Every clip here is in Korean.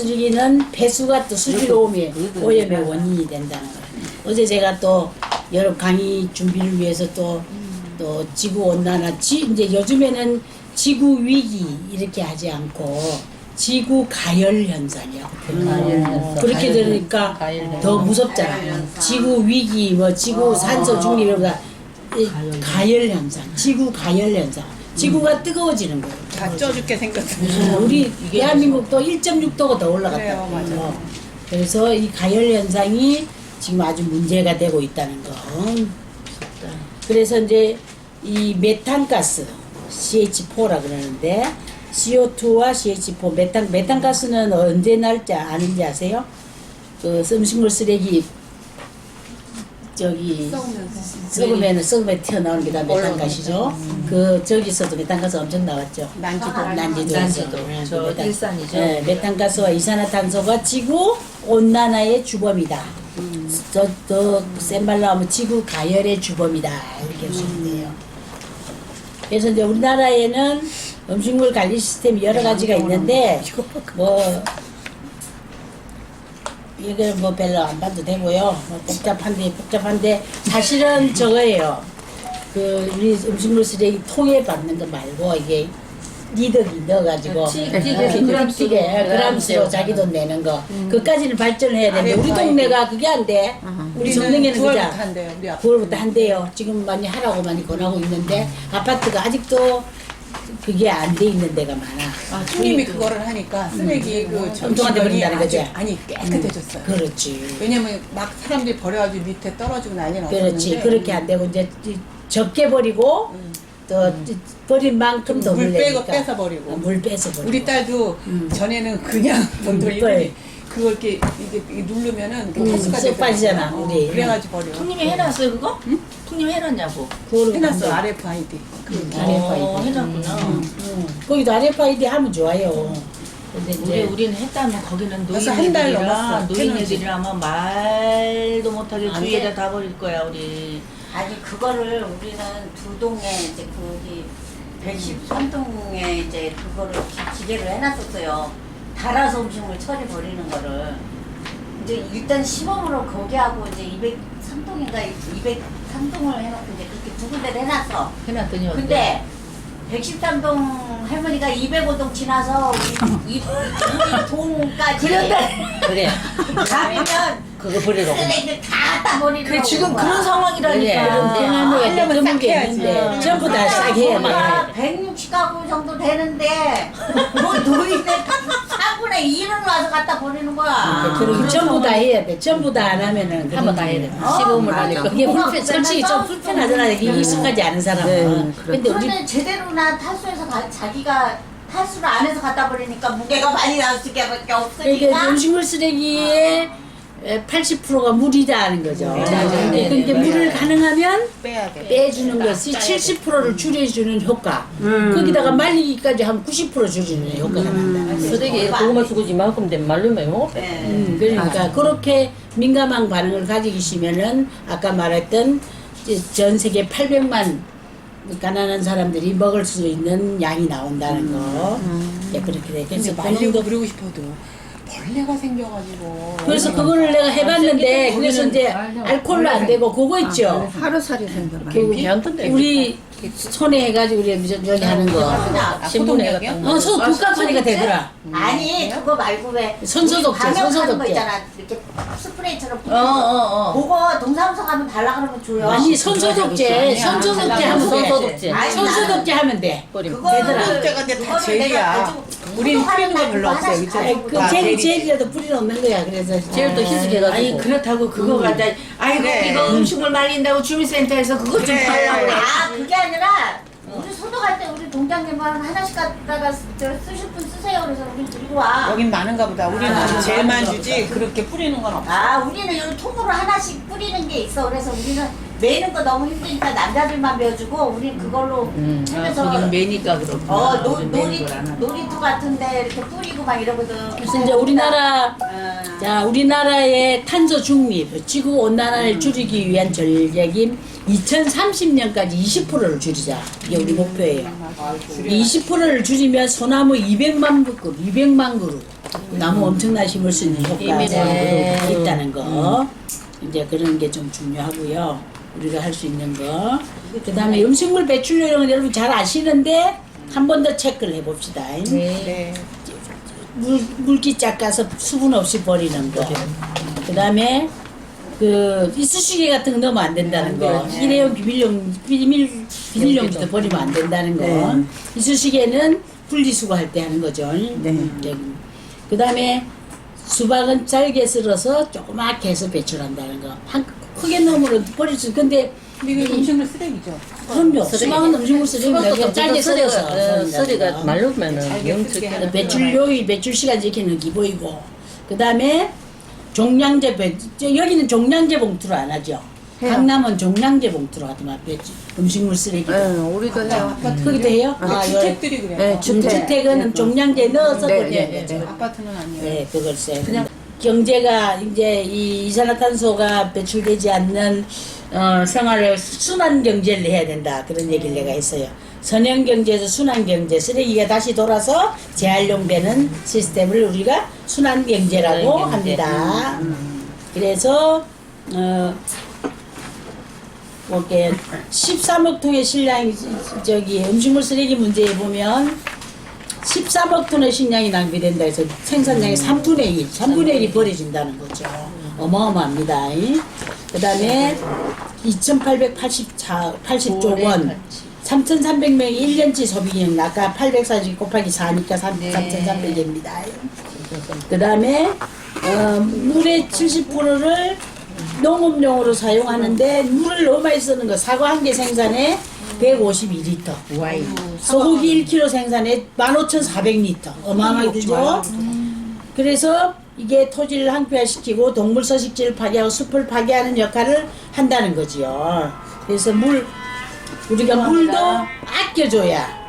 쓰레기는 폐수가 또 수질 오염의 원인이 된다는 거예요. 어제 제가 또 여러 강의 준비를 위해서 또 지구 온난화, 이제 요즘에는 지구 위기 이렇게 하지 않고 지구 가열 현상이라고 표현해요. 그렇게 들으니까 더 무섭잖아요. 지구 위기, 뭐 지구 산소 중립 이러다 가열 현상, 지구 가열 현상. 지구가 뜨거워지는 거예요. 다 쪄 죽게 생겼어요. 우리 대한민국도 1.6도가 더 올라갔다. 그래요, 맞아요. 그래서 이 가열 현상이 지금 아주 문제가 되고 있다는 거. 그래서 이제 이 메탄가스 CH4라 그러는데 CO2와 CH4 메탄가스는 언제 날지 아는지 아세요? 그 음식물 쓰레기 저기 썩으면 튀어나오는 게 다 메탄가스죠. 그 저기서도 메탄가스 엄청 나왔죠. 난지도. 저 일산이죠. 네, 메탄가스와 이산화탄소가 지구 온난화의 주범이다. 더 센 말로 하면 지구 가열의 주범이다. 이렇게 보시면 돼요. 그래서 이제 우리나라에는 음식물 관리 시스템이 여러 가지가 있는데 뭐 이걸 뭐 별로 안 봐도 되고요. 뭐 복잡한데 사실은 저거예요. 그 우리 음식물 쓰레기 통에 받는 거 말고 이게 니덕이 넣어가지고 튀게 그람수로 자기 돈 내는 거 그까지는 발전을 해야 되는데 우리 동네가 그게 안 돼. 우리 정릉에는 그자 9월부터 한대요. 지금 많이 하라고 많이 권하고 있는데 아파트가 아직도 그게 안 돼 있는 데가 많아. 손님이 그거를 하니까 쓰레기 그 엄청한데 버린다는 거지. 아니 깨끗해졌어요. 그렇지. 왜냐면 막 사람들이 버려가지고 밑에 떨어지고 난리는 그렇지. 없었는데 그렇게 안 되고 이제 적게 버리고 또 버린 만큼 더 물 빼고 물려니까. 빼서 버리고. 물 빼서 버리고. 우리 딸도 전에는 그냥 돈 돌리더니 그걸 이렇게 이게 누르면은 횟수가 쏙 빠지잖아, 우리. 그래가지고 버려. 풍님이 해놨어요 그거? 풍님 해놨냐고. 그거를 해놨어 안 돼. RFID. RFID. 해놨구나. 거기도 RFID 하면 좋아요. 근데 이제 우리는 했다면 거기는 벌써 한달 노인네들이라 넘었어, 노인네들이라면 말도 못하게 안 주위에다 돼. 다 버릴 거야 우리. 아니 그거를 우리는 두 동에 이제 거기 113동에 이제 그거를 기계를 해놨었어요. 달아서 음식물 처리 버리는 거를 이제 일단 시범으로 거기하고 이제 203동인가 203동을 해놓고 이제 그렇게 두 군데를 해놨어. 해놨더니 어때? 근데 113동 할머니가 205동 지나서 우리 동까지 그래. 가면 그거 버리라고. 쓰레기를 다 따버리는 그래 지금 거야. 그런 상황이라니까. 대나무에 전문 게 있는데 전부 다 싸게 해야 돼. 160가구 정도 되는데 뭐 노인네 4분의 1은 와서 갖다 버리는 거야. 그리고 전부 다 해야 돼. 전부 다 안 하면은 한번 다 해야 돼. 시범을 하니까. 이게 솔직히 좀 불편하잖아. 이게 익숙하지 않은 사람은. 근데 우리 그런데 제대로나 탈수해서 자기가 탈수를 안 해서 갖다 버리니까 무게가 많이 나올 수밖에 그러니까 없으니까 음식물 쓰레기의 80%가 물이라는 거죠. 근데 물을 가능하면 빼야 돼. 빼주는 것이 70%를 줄여주는 효과. 거기다가 말리기까지 하면 90% 줄이는 효과가 난다. 쓰레기 고구마 수고지 이만큼 되면 말르면 먹어. 네. 그러니까 그렇게 민감한 반응을 가지시면은 아까 말했던 전 세계 800만 가난한 사람들이 먹을 수 있는 양이 나온다는 거. 예, 그렇게 돼. 근데 그래서 말리고 반응도 그러고 싶어도 벌레가 생겨가지고. 그래서 그거를 내가 해봤는데 그래서 이제 알코올로 안 되고 그거 있죠. 하루살이 생겨. 그 우리 손에 해가지고 우리 저기 하는 거. 신분에 손 독감하니까 되더라. 아니 그거 말고 왜 손소독제, 감염하는 거 손소독제. 있잖아. 이렇게 스프레이처럼 그거 동사무소 가면 달라 그러면 줘요. 아니 손소독제 하면 손소독제. 아니, 손소독제 하면 돼. 그거를 손소독제가 근데 다 그거를 내가 젤이야. 가지고 우린 소독하는 뿌리는 거 날 별로 그거 없어요, 하나씩 그죠? 가지고 그 아, 젤이라도 뿌리는 없는 거야. 그래서 제일 또 희숙해가지고. 아니 그렇다고 그거 갖다 아이고 그래. 이거 음식물 말린다고 주민센터에서 그거 좀 그래. 팔라고. 아 그게 아니라 우리 소독할 때 우리 동장님은 하나씩 갖다가 쓰실 분 쓰세요. 그래서 우리 들고 와. 여긴 많은가 보다. 우리는 젤만 주지 그렇게 뿌리는 건 없어. 아 우리는 여기 통으로 하나씩 뿌리는 게 있어. 그래서 우리는 매는 거 너무 힘드니까 남자들만 매주고 우리는 그걸로 하면서 거기는 매니까 그렇구나. 놀이터 같은데 이렇게 뿌리고 막 이러거든. 그래서 이제 우리나라 자 우리나라의 탄소 중립, 지구 온난화를 줄이기 위한 전략인 2030년까지 20%를 줄이자. 이게 우리 목표예요. 20%를 줄이면 소나무 200만 그루 나무 엄청나게 심을 수 있는 효과가 네. 있다는 거. 이제 그런 게 좀 중요하고요. 우리가 할 수 있는 거. 그 다음에 음식물 배출료 이런 건 여러분 잘 아시는데 한 번 더 체크를 해봅시다. 네. 물기 깎아서 수분 없이 버리는 거. 그 다음에 그 이쑤시개 같은 거 넣으면 안 된다는 거. 일회용 비닐용지도 버리면 안 된다는 거. 이쑤시개는 분리수거할 때 하는 거죠. 그 다음에 수박은 잘게 썰어서 조그맣게 해서 배출한다는 거. 크게 넣으면 버릴 수. 근데 이거 음식물 쓰레기죠. 그럼요. 수박은 음식물 쓰레기인데 그냥 짧게 썰어서 쓰리가 버린다는 거. 말르면은 영특해. 배출료의 배출 시간 지키는 기본이고, 그 다음에 종량제 여기는 종량제 봉투로 안 하죠. 강남은 종량제 봉투로 하더만 음식물 쓰레기. 우리도 해요. 거기도 해요? 주택들이 그래요. 네, 주택은 종량제 넣어서 버리는 거죠. 아파트는 아니에요. 네, 그걸 써요. 그냥 경제가 이제 이 이산화탄소가 배출되지 않는 생활을 순환 경제를 해야 된다. 그런 얘기를 내가 했어요. 선형 경제에서 순환 경제, 쓰레기가 다시 돌아서 재활용되는 시스템을 우리가 순환 경제라고 합니다. 그래서 이렇게 13억 통의 식량이 저기 음식물 쓰레기 문제에 보면 13억 톤의 식량이 낭비된다 해서 생산량의 3분의 1이 버려진다는 거죠. 어마어마합니다. 그 다음에 2,880조 원, 3,300명이 1년치 소비량, 아까 840 곱하기 4니까 3,300입니다. 그 다음에 물의 70%를 농업용으로 사용하는데 물을 너무 많이 쓰는 거. 사과 한 개 생산에 152리터. 소고기 1kg 생산에 15,400리터. 어마어마하게 들죠? 그래서 이게 토지를 항폐화시키고 동물 서식지를 파괴하고 숲을 파괴하는 역할을 한다는 거지요. 그래서 우리가 물도 아껴줘야,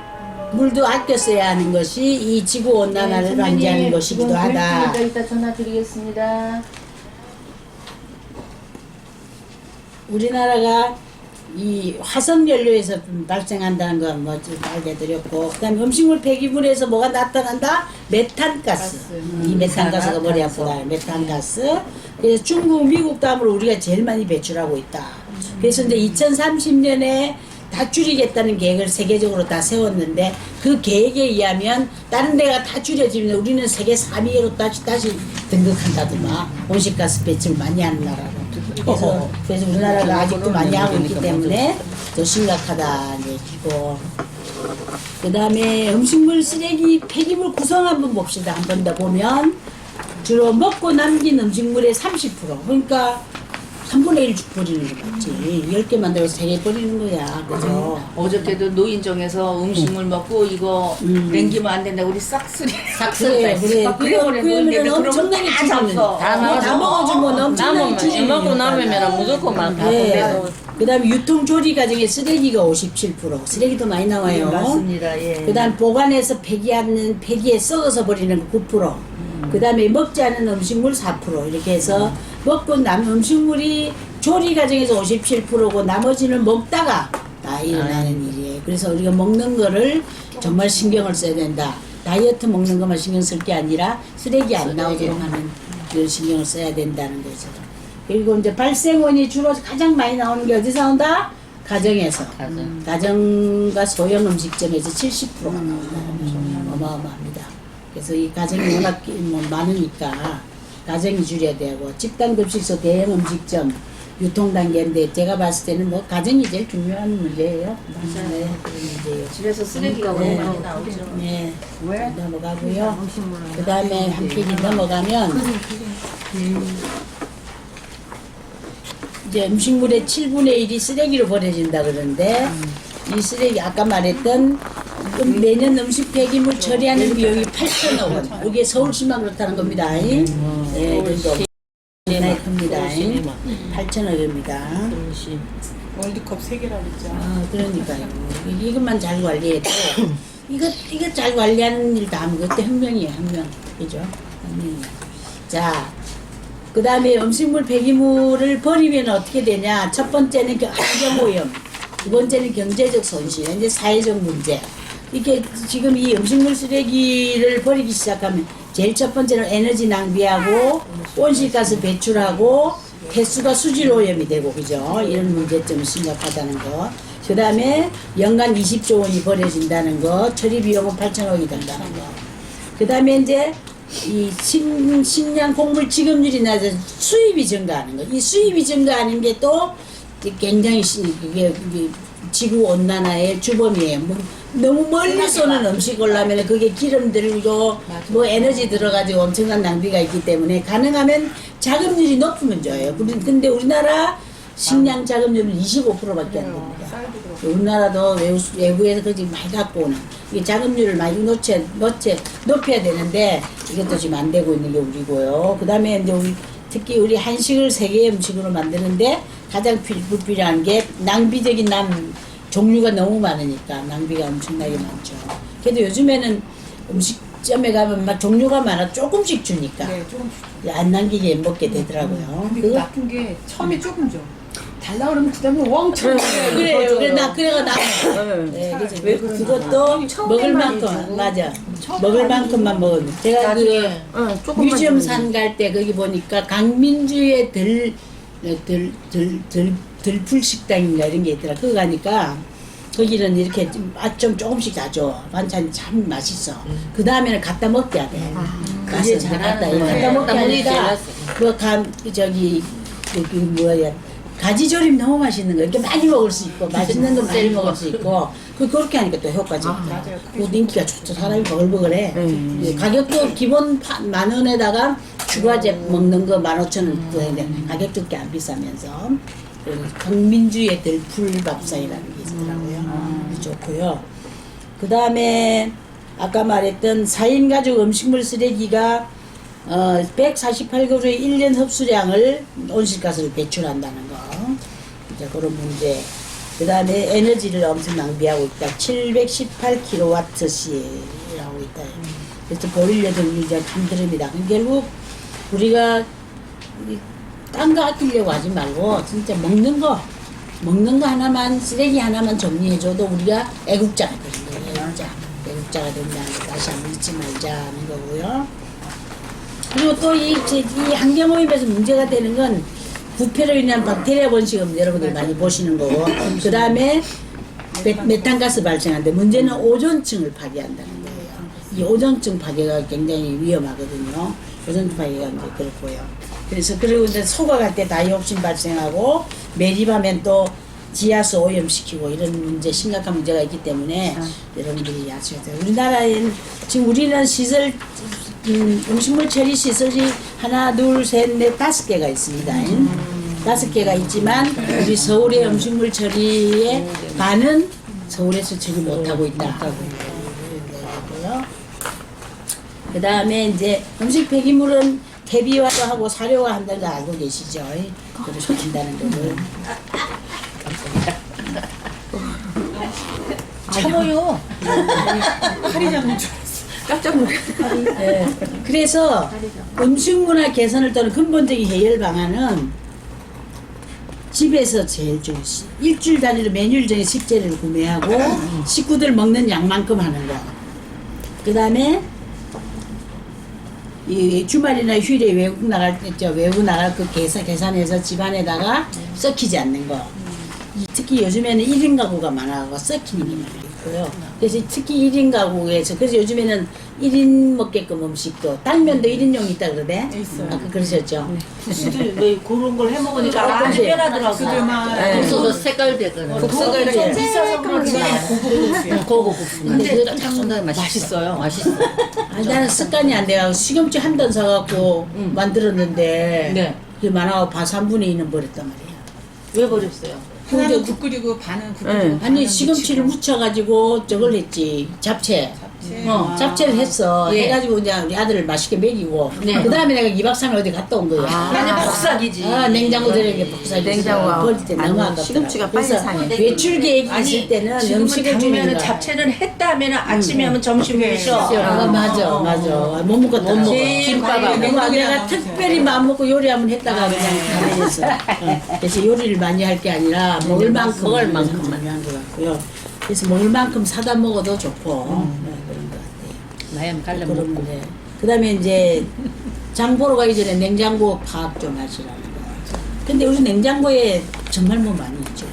물도 아껴 써야 하는 것이 이 지구온난화를 방지하는 것이기도 하다. 이따 전화 드리겠습니다. 우리나라가 이 화석연료에서 발생한다는 건 뭐 알려드렸고, 그 다음에 음식물 폐기물에서 뭐가 나타난다? 메탄가스. 이 메탄가스가 머리 아프다. 메탄가스. 그래서 중국, 미국 다음으로 우리가 제일 많이 배출하고 있다. 그래서 이제 2030년에 다 줄이겠다는 계획을 세계적으로 다 세웠는데, 그 계획에 의하면 다른 데가 다 줄여지면 우리는 세계 3위로 다시 등극한다더만. 온실가스 배출 많이 하는 나라로. 그래서 우리나라가 아직도 많이 하고 있기 때문에 더 심각하다 얘기고. 그 다음에 음식물 쓰레기 폐기물 구성 한번 봅시다. 한 번 더 보면 주로 먹고 남긴 음식물의 30%, 그러니까 3분의 1 버리는 거 맞지. 10개 만들어서 3개 버리는 거야. 그죠? 어저께도 노인정에서 음식물 먹고 이거 남기면 안 된다. 우리 싹쓸이 그래. 그러면 엄청나게 다 줄이는. 잡숴. 다 먹어주면 엄청나게 줄이는. 먹고 남으면 무조건 막 다 네. 그 다음에 유통조리 과정에 쓰레기가 57%. 쓰레기도 많이 나와요. 맞습니다. 예. 그 다음 보관해서 폐기에 썩어서 버리는 거 9%. 그 다음에 먹지 않은 음식물 4%. 이렇게 해서 먹고 남은 음식물이 조리 과정에서 57%고 나머지는 먹다가 다 일어나는 일이에요. 그래서 우리가 먹는 거를 정말 신경을 써야 된다. 다이어트 먹는 것만 신경 쓸 게 아니라 쓰레기 안 나오도록 하는 그런 신경을 써야 된다는 거죠. 그리고 이제 발생원이 주로 가장 많이 나오는 게 어디서 나온다? 가정에서. 가정과 소형 음식점에서 70%가 나온다는 거죠. 어마어마합니다. 그래서 이 가정이 워낙 많으니까 가정이 줄여야 되고, 집단급식소, 대형 음식점, 유통단계인데 제가 봤을 때는 뭐 가정이 제일 중요한 문제예요. 네, 그런 문제예요. 집에서 쓰레기가 네. 너무 많이 나오죠. 네, 넘어가고요. 그 다음에 한 페이지 넘어가면 이제 음식물의 7분의 1이 쓰레기로 버려진다 그러는데, 이 쓰레기 아까 말했던 매년 음식 폐기물 처리하는 비용이 8천억 원. 이게 서울시만 그렇다는 겁니다. 네, 그래서 네, 큽니다. 8천억입니다. 월드컵 3개라고 했죠. 아, 그러니까요. 이것만 잘 관리해도 이거 잘 관리하는 일 다 하면 그때 혁명이에요, 혁명. 그죠? 혁명이에요. 자, 그 다음에 음식물 폐기물을 버리면 어떻게 되냐? 첫 번째는 환경오염, 두 번째는 경제적 손실, 이제 사회적 문제. 이게 지금 이 음식물 쓰레기를 버리기 시작하면 제일 첫 번째는 에너지 낭비하고 온실가스 배출하고 폐수가 수질 오염이 되고 그죠? 이런 문제점이 심각하다는 거. 그 다음에 연간 20조 원이 버려진다는 거, 처리 비용은 8천억이 된다는 거. 그 다음에 이제 이 식량 곡물 지급률이 낮아서 수입이 증가하는 거. 이 수입이 증가하는 게 또 굉장히 그게 지구 온난화의 주범이에요. 뭐 너무 멀리 쏘는 음식 올라면 그게 기름 들고 뭐 에너지 들어가지고 엄청난 낭비가 있기 때문에 가능하면 자급률이 높으면 좋아요. 근데 우리나라 식량 자급률은 25%밖에 안 됩니다. 우리나라도 외부에서 그지 많이 갖고 오는 이게 자급률을 많이 높여야 되는데 이것도 지금 안 되고 있는 게 우리고요. 그 다음에 이제 특히 우리 한식을 세계 음식으로 만드는데 가장 불필요한 게 낭비적인 종류가 너무 많으니까 낭비가 엄청나게 많죠. 그래도 요즘에는 음식점에 가면 막 종류가 많아 조금씩 주니까 네, 조금씩. 안 남기게 먹게 되더라고요. 근데 그 나쁜 게 처음에 조금 줘. 달라 그러면 그다음에 왕창 그래요. 그래가 나. 네, 그래서 왜 그것도 먹을 만큼 맞아. 먹을 만큼만 먹으면. 제가 그 뮤지엄 산 갈 때 거기 보니까 강민주의 들풀 식당인가 이런 게 있더라. 그거 가니까 거기는 이렇게 좀 조금씩 다 줘. 반찬이 참 맛있어. 그 다음에는 갖다 먹게 하대. 그게 잘하는 거예요. 갖다 먹게 하니까 그 뭐야. 가지조림 너무 맛있는 거 이렇게 많이 먹을 수 있고 맛있는 거 많이 먹을 수 있고 그렇게 하니까 또 효과적이다. 그 인기가 좋죠. 사람이 버글버글해. 가격도 기본 10,000원에다가 추가제 먹는 거 15,000원 가격도 꽤 안 비싸면서 강민주의 들풀밥상이라는 게 있더라고요. 좋고요. 그 다음에 아까 말했던 4인 가족 음식물 쓰레기가 148kg의 1년 흡수량을 온실가스를 배출한다는 거. 이제 그런 문제. 그 다음에 에너지를 엄청 낭비하고 있다. 718kWh라고 있다. 그래서 버리려도 이제 힘듭니다. 결국 우리가 딴 거 아끼려고 하지 말고 진짜 먹는 거 하나만 쓰레기 하나만 정리해줘도 우리가 애국자가 되는 거예요. 애국자가 된다는 거 다시 한번 잊지 말자는 거고요. 그리고 또 이 환경오염에서 문제가 되는 건 부패로 인한 박테리아 번식은 여러분들이 많이 보시는 거고 그 다음에 메탄가스 발생하는데 문제는 오존층을 파괴한다는 거예요. 이 오존층 파괴가 굉장히 위험하거든요. 오존층 파괴가 이제 그렇고요. 그리고 이제 소각할 때 다이옥신 발생하고 매립하면 또 지하수 오염시키고 이런 문제 심각한 문제가 있기 때문에 여러분들이 아셔야 돼요. 우리나라에는 지금 우리는 시설 음식물 처리 시설이 하나, 둘, 셋, 넷, 5개가 있습니다. 5개가 있지만 우리 서울의 음식물 처리의 반은 서울에서 처리 못하고 있다. 그 다음에 이제 음식 폐기물은 퇴비화하고 사료화 한다는 거 알고 계시죠? 그렇게 한다는 거를. 참어요. 팔이 잡는 줄 알았어. 깜짝 놀랐어. 네. 그래서 음식문화 개선을 따른 근본적인 해결 방안은 집에서 제일 좋지. 일주일 단위로 메뉴를 정해 식재료를 구매하고 식구들 먹는 양만큼 하는 거. 그 다음에 이 주말이나 휴일에 외국 나갈 그 계산해서 집안에다가 썩히지 않는 거. 특히 요즘에는 1인 가구가 많아서 썩히는 게 많이 있고요. 그래서 특히 1인 가구에서 그래서 요즘에는 1인 먹게끔 음식도 당면도 1인용 있다 그러대? 있어요. 아까 그러셨죠? 국수들 왜 그런 걸 해먹으니까 많이 조금씩. 변하더라고. 국수들만 국수도 색깔 되거든. 국수가 좀 비싸서 그렇지. 고급 국수. 근데 상당히 맛있어요. 맛있어. 아니, 나는 습관이 안 돼가지고 시금치 한 단 사갖고 만들었는데 네. 그게 많아서 밥 3분의 2는 버렸단 말이야. 왜 버렸어요? 하나는 국 끓이고 반은 국 끓이고 아니 시금치를 묻혀가지고 저걸 했지 잡채. 잡채를 했어. 예. 해가지고 이제 우리 아들을 맛있게 먹이고 네. 그 다음에 내가 2박 3일 어디 갔다 온 거야. 완전 폭삭이지. 냉장고 들어있게 복사기 냉장고가 버릴 때 너무 아깝더라고. 시금치가 빨리 그래서 상해. 외출 계획이 있을 때는 지금은 음식을 당면은 줄이는 잡채는 했다 하면 아침에 하면 점심에 쉬어. 맞아. 못 먹었다. 못 먹어. 김밥하고. 냉장고에 내가 넣어서. 특별히 마음 먹고 요리 한번 했다가 그냥 가만했어. 그래서 요리를 많이 할 게 아니라 먹을 만큼 중요한 것 같고요. 그래서 먹을 만큼 사다 먹어도 좋고 네, 그런 것 같아요. 마염 갈라 그런 먹고. 문제. 그다음에 이제 장 보러 가기 전에 냉장고 파악 좀 하시라는 거. 근데 우리 냉장고에 정말 뭐 많이 있죠.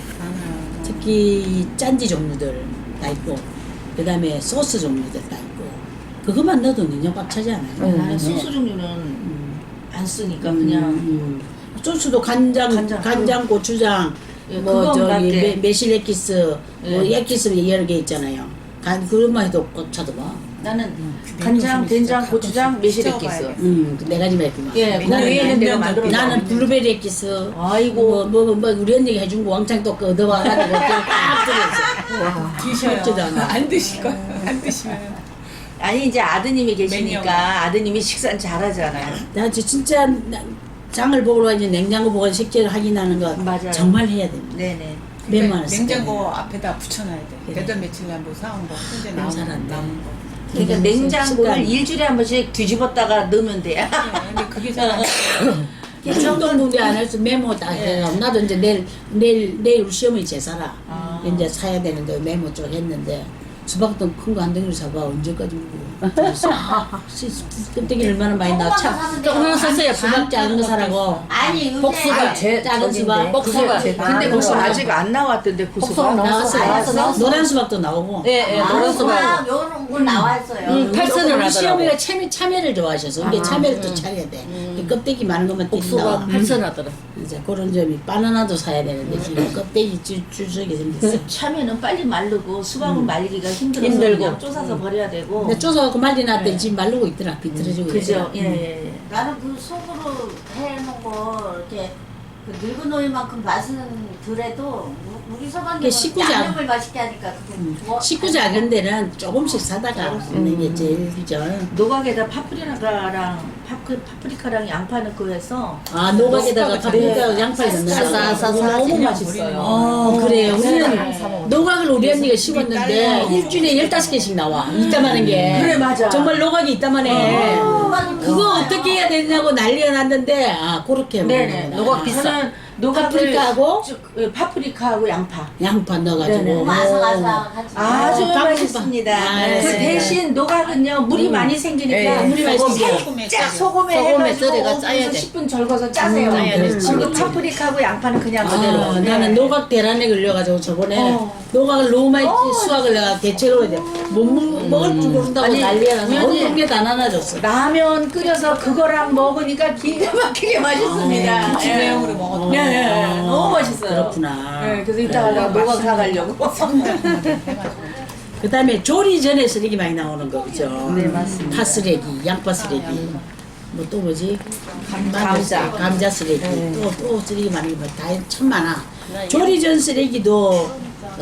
특히 짠지 종류들 다 있고, 그다음에 소스 종류들 다 있고, 그것만 넣어도 냉장 꽉 차지 않아요. 나는 소스 종류는 안 쓰니까 그냥 소스도 간장, 간장, 고추장, 예, 뭐 그건 저기 맞게. 매실 엑기스, 뭐 예. 엑기스 여러 개 있잖아요. 그것만 해도 꽉 차더만. 나는 간장, 된장, 고추장, 매실 액기스. 네 가지만 했구만. 예, 그 나는 외에는 내가 만들어. 나는 블루베리 엑기스. 아이고. 뭐 우리 언니가 해준 거 왕창 또 얻어와가지고 딱 들어있어. 드셔요. 먹지도 않아. 안 드실 거예요. 안 드시면. 아니 이제 아드님이 계시니까 매니아가. 아드님이 식사는 잘하잖아요. 나 진짜 장을 보러 가지 냉장고 보고 식재를 확인하는 거 맞아요. 정말 해야 됩니다. 네네. 메모 하나 냉장고 앞에다 붙여놔야 돼. 그래. 몇달 며칠 날뭐 사온 거, 현재 그럼 잘 안 남은 돼. 남은 거. 그러니까 냉장고를 일주일에 한 번씩 뒤집었다가 넣으면 돼요. 근데 그게 잘 안 돼. 충동분배 안 해서 메모 딱 해가 나도 이제 내일 우리 시어머니 제사라 이제 사야 되는데 메모 좀 했는데 수박도 큰 거 한 덩이로 사봐 언제까지 먹고 껍데기 얼마나 많이 나와 참 조금만 샀어요 수박 작은 거 사라고 아니 요새 복수박 작은 수박 복수박 근데 복수 아직 안 나왔던데 그 수박. 나왔어요 노란 수박도 나오고 예, 예, 노란 수박. 요런 거 나왔어요. 팔선을 우리 하더라고. 시어머니가 참외를 좋아하셔서 이게 참외를 또 차려야 돼 이 껍데기 많은 것만 띠 나와 발선하더라. 이제 그런 점이 바나나도 사야 되는데 지금 껍데기 쭈쭈하게 생겼어. 참외는 빨리 마르고 수박은 말리기가 힘들어서 힘들고. 그냥 쪼사서 버려야 되고. 근데 쪼서 그 말리 났더니 지금 마르고 있더라 비틀어지고 그죠? 있더라. 예, 예, 예. 나는 그 속으로 해놓은 거 이렇게 그 늙은 오이만큼 맛은 덜해도 우리 그게 서방님은 식구 작- 양념을 맛있게 하니까 그게 좋아. 식구 작은 데는 조금씩 사다가 먹는 게 제일 그죠. 노각에다 파프리카랑 양파 넣고 해서 아 노각에다가 파프리카 양파를 넣는 거. 싸싸싸 너무 그냥 맛있어요. 그래요. 우리는 노각을 우리 언니가 씹었는데 일주일에 15개씩 나와. 이따만한 게. 그래, 맞아. 정말 노각이 이따만해. 노각이 그거 뭐야? 어떻게 해야 되냐고 난리가 났는데 그렇게 네네. 먹는 노각 거야. 비싸. 노각을 파프리카하고? 파프리카하고 양파. 양파 넣어가지고. 네네. 아삭아삭하지. 아주 어, 맛있습니다. 아, 그 네. 대신 노각은요 물이 많이 생기니까 예, 물이 많이 그거 생겨요. 살짝 소금에 소금에 해가지고 썰어가 짜야 5분에서 돼. 10분 절거서 짜세요. 짜야 돼. 그리고 그렇지. 파프리카하고 양파는 그냥 그대로. 네. 나는 노각 대란에 걸려가지고 저번에 노각을 너무 많이 수확을 내가 대책으로 해야 돼. 못 먹을 줄 모른다고 아니, 난리가 나서 우연히- 온 동네 다 나눠줬어. 라면 끓여서 그거랑 먹으니까 기가 막히게 맛있습니다. 김치 내용으로 먹었는데. 네, 네, 네. 너무 맛있어요. 그렇구나. 네, 그래서 이따가 내가 노각 사가려고. 그 다음에 조리 전에 쓰레기 많이 나오는 거 그죠? 네, 맞습니다. 파 쓰레기, 양파 쓰레기, 뭐 또 뭐지? 감자 쓰레기, 또 쓰레기 많은 거다참 많아. 조리 전 쓰레기도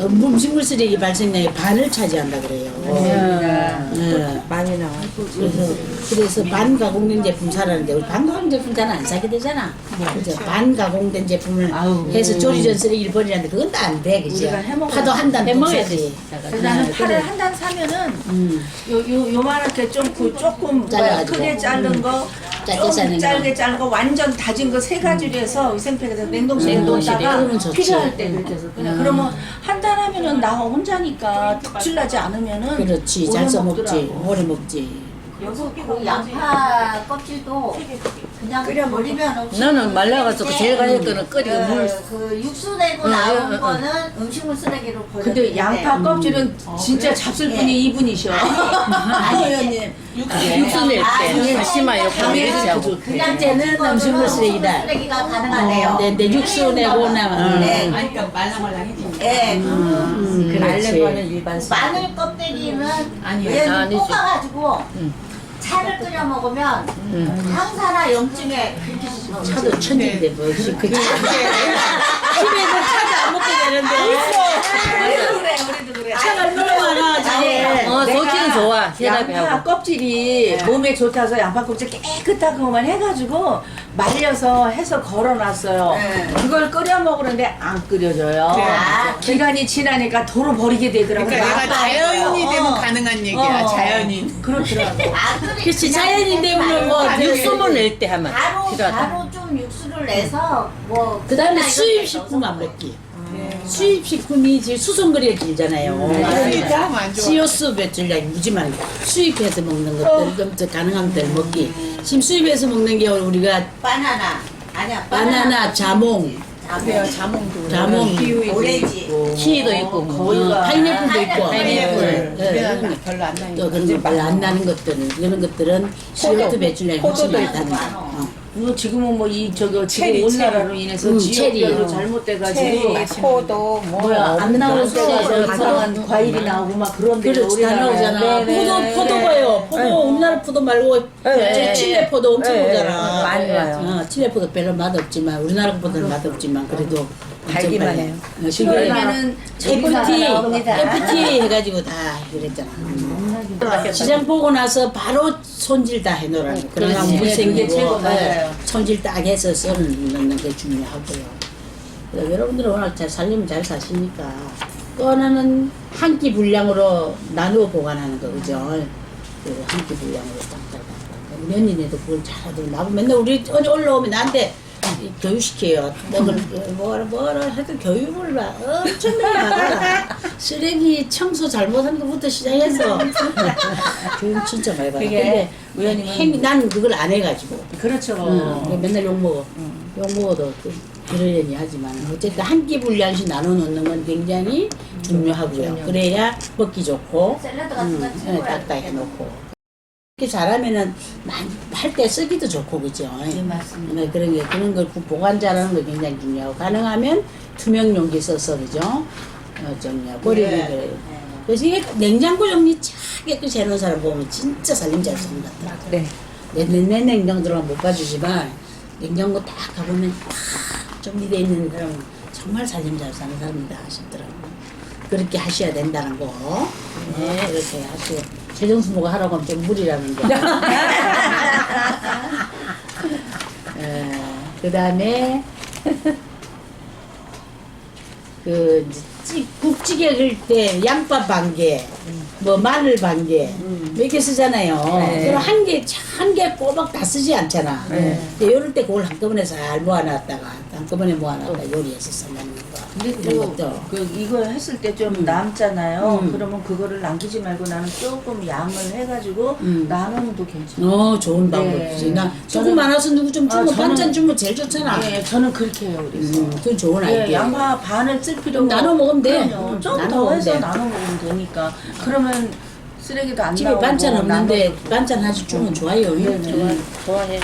음식물 쓰레기 발생량의 반을 차지한다 그래요. 네. 많이 나와. 그래서 반가공된 제품 사라는데 우리 반가공 제품 잘 안 사게 되잖아. 그죠? 반가공된 제품을 해서 조리 전 쓰레기를 버리는데 그건 다 안 돼, 그죠? 우리가 해먹어야 파도 한 단 해먹어야 지 그래서 나는 파를 한 단 사면은 요만하게 조금 잘라가지고. 크게 자른 거, 짧게 좀 자른 거. 짧게 자른 거, 완전 다진 거 세 가지로 해서 위생팩에다 냉동실에 냉동실에 넣었다가 그러면 좋지. 필요할 때 그렇게 해서 그냥 그러면 한 단 하면은 나 혼자니까 특출나지 않으면은 그렇지, 오래 잘 써먹지, 먹더라고. 오래 먹지. 여기 그 양파 껍질도 그냥 버리면 나는 말라가지고 제일 가질 거는 끓이고 물. 그 육수 내고 나온 거는 음식물 쓰레기로 버려. 근데 양파 껍질은 진짜 잡술 분이 이분이셔. 아니 육수 낼 때 다시마 이렇게 내리자고. 그냥 이제는 음식물 쓰레기다. 쓰레기가 가능하네요. 근데 육수 내고 나면 네. 그러니까 말랑말랑해지. 네. 그렇지. 일반 마늘 껍데기는 아니요. 얘는 아니지. 볶아가지고 차를 끓여 먹으면 항산화 염증에 그렇게 좋다고. 차도 천진데 뭐 그 집에는 차도 안 먹게 되는데 우리도 그래, 우리도 그래. 차가 너무 많아가지고 좋기는 좋아. 양파 혈압하고. 껍질이 몸에 좋다서 양파 껍질 깨끗한 것만 해가지고 말려서 해서 걸어놨어요. 그걸 끓여 먹으는데 안 끓여져요. 아, 기간이 지나니까 도로 버리게 되더라고요. 그러니까 내가 자연인이 되면 어. 가능한 얘기야. 어. 자연인. 그렇더라고. 그렇지 자연인 되면 뭐 육수물 낼 때 하면 바로 필요하다. 바로 좀 육수를 내서 뭐 그 다음에 이런 수입 데 식품 안 넣어서 먹기 수입식품이 지금 수송거리가 길잖아요. 그러니까 CO2 배출량이 무지 많이 수입해서 먹는 것들 좀 가능한 들 먹기. 지금 수입해서 먹는 게 우리가 바나나 아니야 바나나, 자몽, 그래요. 자몽도 자몽, 키위 오렌지 키위도 있고 뭐. 거의가 파인애플도 있고, 파인애플 예, 우리나라 별로 안 나니까 또 그런 거 별로 안 나는 것들은 이런 것들은 CO2 배출량이 훨씬 포도도 많다는 거. 이거 지금은 뭐 이 저거 지금 체리, 온나라로 인해서 체리. 지역별로 잘못돼가지고 체리, 포도 뭐 뭐야 안 나올 때가 저 포도. 이상한 과일이 나오고 막 그런데 그렇지, 다 나오잖아. 포도가요. 포도, 우리나라 포도 말고, 저 칠레 포도 엄청 오잖아. 많이 와요. 칠레 포도 별로 맛없지만, 우리나라 포도는 맛없지만, 그래도 달기만 엄청 해요. 빨리. 지금 그러면은 FT 해가지고 다 그랬잖아. 시장 보고 나서 바로 손질 다 해놓으라는 거. 그러면 그렇지. 물 그게 생기고, 최고 맞아요. 손질 딱 해서 썰은 넣는 게 중요하고요. 그래서 여러분들은 워낙 잘 살려면 잘 사시니까. 또 하나는 한 끼 분량으로 나누어 보관하는 거, 그죠? 그 한 끼 분량으로 딱딱딱. 우리 언니네도 그걸 잘하더라고. 나도 맨날 우리 언니 올라오면 나한테 교육시켜요. 너를 뭐라 해도 교육을 막 엄청나게 받아라. 쓰레기 청소 잘못하는 것부터 시작해서 교육 진짜 많이 받아. 그게 근데 난 그걸 안 해가지고. 그렇죠. 맨날 욕먹어. 욕먹어도 그러려니 하지만 어쨌든 한 끼 분량씩 나눠 놓는 건 굉장히 중요하고요. 그래야 먹기 좋고 샐러드 같은 거 찍어야 딱딱 해놓고 이렇게 잘하면은 할 때 쓰기도 좋고 그죠? 네, 맞습니다. 네, 그런 걸 보관 잘하는 거 굉장히 중요하고 가능하면 투명 용기 써서 그죠? 버리기 그래요. 그래서 이게 냉장고 정리 차게 또 해놓은 사람 보면 진짜 살림 잘 사는 것 같더라고. 네. 내 냉장고들은 못 봐주지만 냉장고 딱 가보면 딱 정리되어 있는 사람은 정말 살림 잘 사는 사람이다 싶더라고. 그렇게 하셔야 된다는 거. 네, 이렇게 하시고. 최정수모가 하라고 하면 좀 무리라는 거. 그 다음에, 국찌개 끓일 때 양파 반 개, 뭐 마늘 반 개, 이렇게 쓰잖아요. 그럼 한 개 꼬박 다 쓰지 않잖아. 이럴 때 그걸 한꺼번에 잘 모아놨다가, 한꺼번에 모아놨다가 요리해서 써먹는 거. 근데 이런 또 것도. 이거 했을 때 좀 남잖아요. 그러면 그거를 남기지 말고 나는 조금 양을 해가지고 나누면 또 괜찮아요. 좋은 방법이지. 나 조금 많아서 누구 좀 주면 반찬 주면 제일 좋잖아. 네, 저는 그렇게 해요. 그래서 그건 좋은 예, 아이디어. 양파 반을 쓸 필요가 나눠 먹으면 돼. 그럼요. 좀 나눠 더 먹으면 해서 돼. 나눠 먹으면 되니까. 그러면 쓰레기도 안 집에 나오고 반찬 없는데 나눠- 반찬 하나씩 주면 좋아요. 좋아해.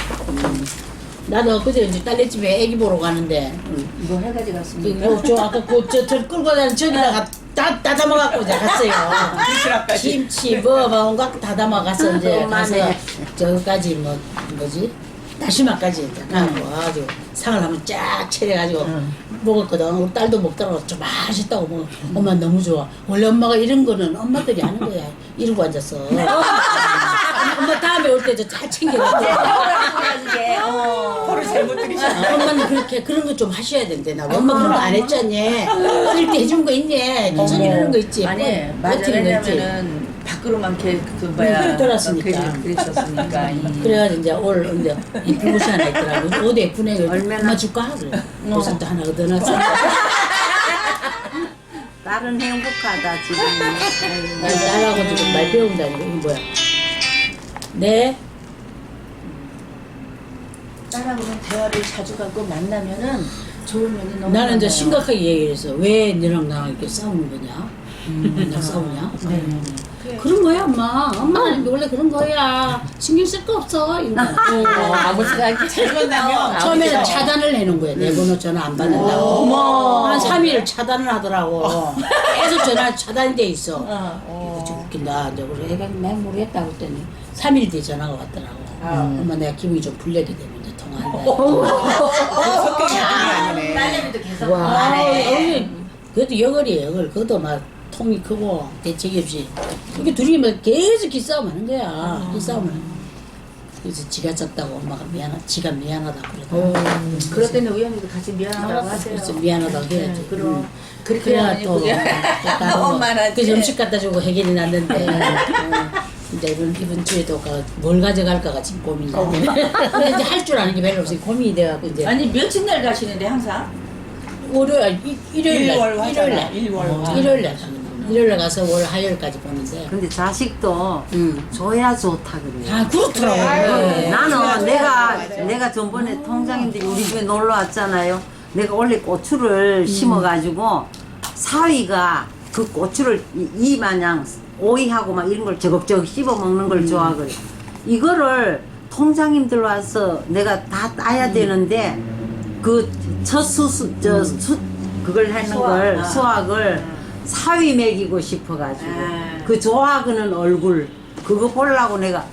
나도 그제 이제 딸네 집에 애기 보러 가는데 이거 해가지고 갔습니다. 저 아까 저 끌고 다니는 저기다가 다 담아갖고 이제 갔어요. 김치 뭐 온갖 다 담아가서 이제 가서 저까지 뭐지 다시마까지 이제 가고 아주 상을 한번 쫙 차려가지고 먹었거든. 우리 딸도 먹더라고. 좀 맛있다고 먹어. 엄마 너무 좋아. 원래 엄마가 이런 거는 엄마들이 하는 거야. 이러고 앉았어. 엄마 다음에 올 때 저 잘 챙겨가지고. 포를 잘못 들이셨네. 엄마는 그런 거 좀 하셔야 된대. 나 엄마 그런 거 안 했잖니. 어릴 때 해준 거 있니? 전 이러는 거 있지. 아니 맞아. 버티는 거 있지. 왜냐면은 밖으로만 그 뭐야 그래, 돌았으니까. 그랬었으니까. 그래가지고 이제 이제 이쁜 옷이 하나 있더라고. 옷 예쁘네. 얼마 줄까? 그래. 옷을 또 하나 얻어놨어. 딸은 행복하다 지금. 딸하고 지금 말 배운다니까. 이거 뭐야? 네. 딸하고는 대화를 자주 가고 만나면은 좋은 면이 너무 나는 이제 많아요. 심각하게 얘기를 했어. 왜 너랑 나랑 이렇게 싸우는 거냐? 맨날 싸우냐? 그런 거야, 엄마. 엄마는 원래 그런 거야. 신경 쓸 거 없어. 이러고. 아무 생각이 잘 만나면 처음에는 차단을 해놓은 거야. 내 번호 전화 안 받는다고. 한 3일 차단을 하더라고. 계속 전화 차단돼 있어. 이거 좀 웃긴다. 이제 그래. 애가 난 모르겠다. 그랬더니 3일 뒤에 전화가 왔더라고. 엄마 내가 기분이 좀 풀리게 되면 이제 통화한다. 성격이 아니네. 딸내미도 계속 와, 말해. 그것도 여걸이에요. 그것도 막 통이 크고 대책이 없이. 이게 둘이 막 계속 기싸움 하는 거야. 기싸움을. 그래서 지가 졌다고 엄마가 지가 미안하다고 그러더라고. 그럴 때는 의원님도 같이 미안하다고 하세요. 그래서 미안하다고 해야지. 그럼 그렇게 그래야 하니 또 그게 너무 많아지. 그래서 음식 갖다 주고 해결이 났는데 이제 이번 주에도 뭘 가져갈까가 지금 고민이야. 근데 이제 할 줄 아는 게 별로 없으니 고민이 돼갖고 이제 아니 며칠 날 가시는데 항상 일요일날 가서 월 화요일까지 보는데. 근데 자식도 줘야 좋다 그래. 아 그렇더라고요. 네. 나는 내가 전번에 통장님들이 우리 집에 놀러 왔잖아요. 내가 원래 고추를 심어가지고 사위가 그 고추를 이 마냥 오이하고 막 이런 걸 저걱저걱 씹어 먹는 걸 좋아하거든. 이거를 통장님들 와서 내가 다 따야 되는데 그 첫 그걸 하는 걸 수학을 사위 먹이고 싶어가지고 그 좋아하는 얼굴 그거 보려고 내가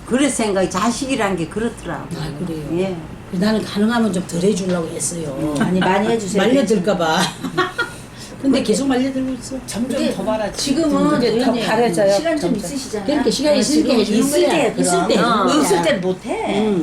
그래 생각이 자식이란 게 그렇더라고. 아 그래요. 예. 나는 가능하면 좀 덜 해주려고 했어요. 많이 해주세요. 말려들까봐. 근데 계속 말려들고 있어. 점점 더 많아. 지금은 이제 더 의원님 바래져요. 시간 좀 점점. 있으시잖아요. 그러니까 시간이 있을 때 해주는 있을 거야. 때 있을 때 해주는 거야. 없을 땐 못해.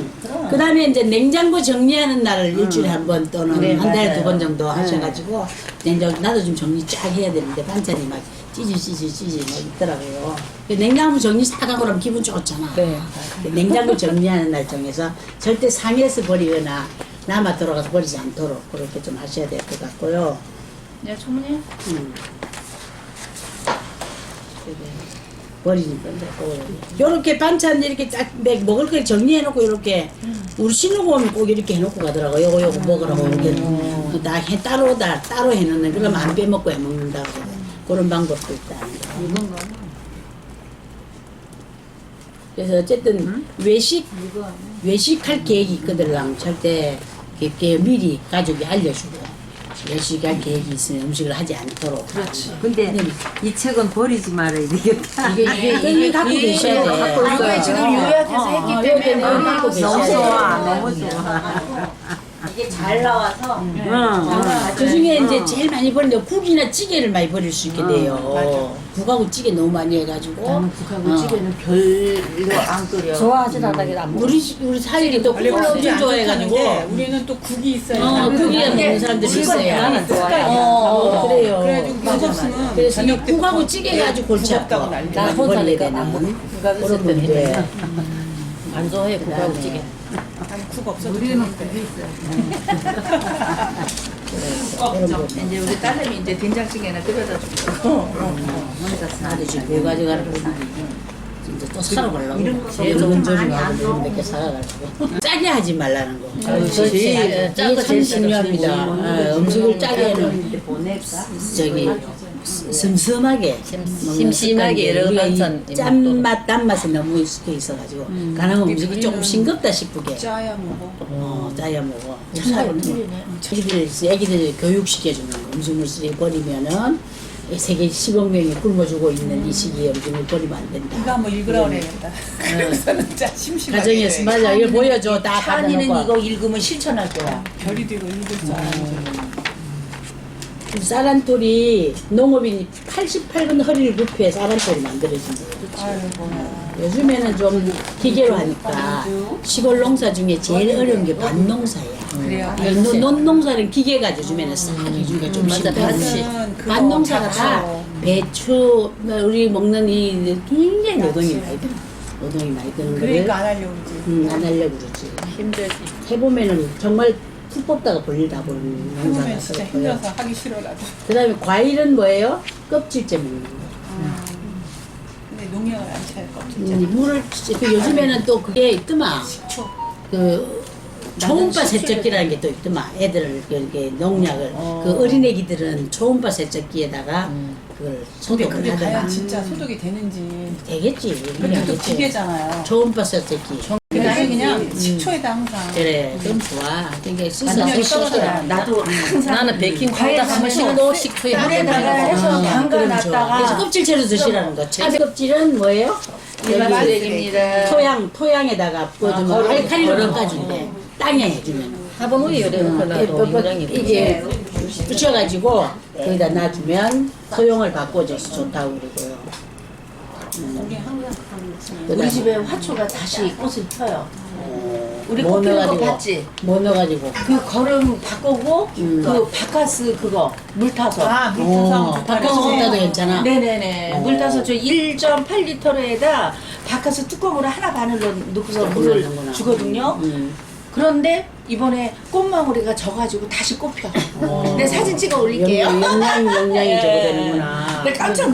그 다음에 이제 냉장고 정리하는 날을 일주일에 한 번 또는 네, 한 달에 맞아요. 2번 정도 하셔가지고 냉장고 나도 좀 정리 쫙 해야 되는데 반찬이 막 찌지 막 있더라고요. 그 냉장고 정리 싹 하고 그러면 기분 좋잖아. 네. 냉장고 정리하는 날 정해서 절대 상해서 버리거나 남아 돌아가서 버리지 않도록 그렇게 좀 하셔야 될 것 같고요. 네, 총무님. 버리는 건데 요렇게 반찬 이렇게 딱 먹을 걸 정리해놓고 이렇게 우리 신우고 오면 꼭 이렇게 해놓고 가더라고. 요거 먹으라고 이렇게 따로 해놓는 그러면 안 빼먹고 해먹는다 그런 방법도 있다. 그래서 어쨌든 외식할 계획이 있거든. 절대 이렇게 미리 가족이 알려주고 외식할 계획이 있으면 음식을 하지 않도록. 그렇지. 근데 이 책은 버리지 말아야 되겠다. 이게 갖고 계셔야 돼. 이거에 지금 요약해서 했기 때문에 갖고 너무 계셔야 좋아, 돼. 너무 좋아. 이게 잘 나와서 그 중에 이제 제일 많이 버리는데 국이나 찌개를 많이 버릴 수 있게 돼요. 국하고 찌개 너무 많이 해가지고. 나는 국하고 찌개는 별로 안 끓여. 좋아하진 않아긴 안 먹어. 우리 사일이 또 국을 엄청 좋아해가지고. 우리는 또 국이 있어요. 국이 먹는 사람들이 있어요. 나는 좋아해. 그래요. 그래가지고 국 없으면 그래서 이 저녁 때 국하고 찌개가 아주 골치 아파. 무겁다고 난리. 나 혼자 내가 안 먹어. 누가 그런 있을 때는 건데. 안 좋아해 국하고 찌개. 아니 국 없어도 되는데. 이제 우리 딸내미 이제 된장찌개나 끓여다 주고. 나도 지금 왜 가져가는 거지? 진짜 또 사러 가려고. 제일 좋은 조림하고 몇개 사가가지고. 짜게 하지 말라는 거. 그렇지. 이게 참 중요합니다. 음식을 짜게 해놓은 저기 슴슴하게 심심하게 여러 우리가 반찬 이 짠맛 단맛이 너무 익숙해 있어가지고 가능한 음식이 조금 싱겁다 싶게 짜야 먹어. 짜야 먹어. 애기들 교육시켜주는 거. 음식물 쓰레기 버리면은 세계 10억 명이 굶어주고 있는 이 시기에 음식물 버리면 안 된다. 이거 한번 읽으라 그래야겠다. 그래서는 짜 심심하게. 가정에서 맞아. 이걸 보여줘. 다 한이는 받아놓고. 이거 읽으면 실천할 거야. 별이 되고 읽을 줄 알아야지. 쌀한톨이 농업인이 88번 허리를 굽혀 쌀한톨이 만들어진대요. 아이고. 요즘에는 좀 기계로 하니까 시골 농사 중에 제일 어려운 게 밭농사야. 그래요. 논농사는 기계가 요즘에는 싹 해주니까 좀 맞아, 쉽다. 맞지. 밭농사가 다 배추, 우리 먹는 이 굉장히 노동이 많이 들어. 노동이 많이 드는 거를 그러니까 안 하려고 그러지. 안 하려고 그러지. 힘들지. 해보면은 정말 푹 뽑다가 볼일다 보는 그러면 농사가 진짜 있고요. 힘들어서 하기 싫어라도. 그 다음에 과일은 뭐예요? 껍질째 먹는 거. 근데 농약을 안 쳐야 껍질. 물을 그 요즘에는 또 그게 있더만 그 초음파 세척기라는 게 또 있더만 애들을 이렇게 농약을 그 어린애기들은 초음파 세척기에다가 그걸 근데 소독을 그게 과연 하더만 진짜 소독이 되는지. 되겠지. 근데 또 되겠지. 기계잖아요. 초음파 세척기. 그냥 식초에다 항상. 그래 그럼 좋아. 그러니까 씻어서 완전히 씻어서 떨어져요. 나도 항상 나는 베이킹 과일 파우더 한 번씩도 식초에 한 물에다가 번만 해서 넣어. 담가 그럼 좋아. 그래서 놨다가 껍질채로 드시라는 거. 차 껍질은 뭐예요? 일반 여기 쓰레기입니다. 토양에다가 뿌어주면 알칼리로 깎아준대. 땅에 해주면. 화분 위에 열어놓고 굉장히 이게 붙여가지고 거기다 놔주면 소용을 바꿔줘서 좋다고 그러고요. 우리 집에 화초가 다시 꽃을 펴요. 우리 뭐 꽃 피는 거 넣어가지고? 봤지? 뭐 넣어가지고? 그 걸음 바꾸고 그 바카스 그거 물 타서. 아, 물타서 바꿔서 먹다도 괜찮아. 네네네. 물 타서 저 1.8리터에다 바카스 뚜껑으로 하나 반을 넣고서 물을 넣는구나. 주거든요. 음. 그런데 이번에 꽃망울이가 져가지고 다시 꽃 펴. 내 사진 찍어 올릴게요. 영양이 저거 되는구나. 내 깜짝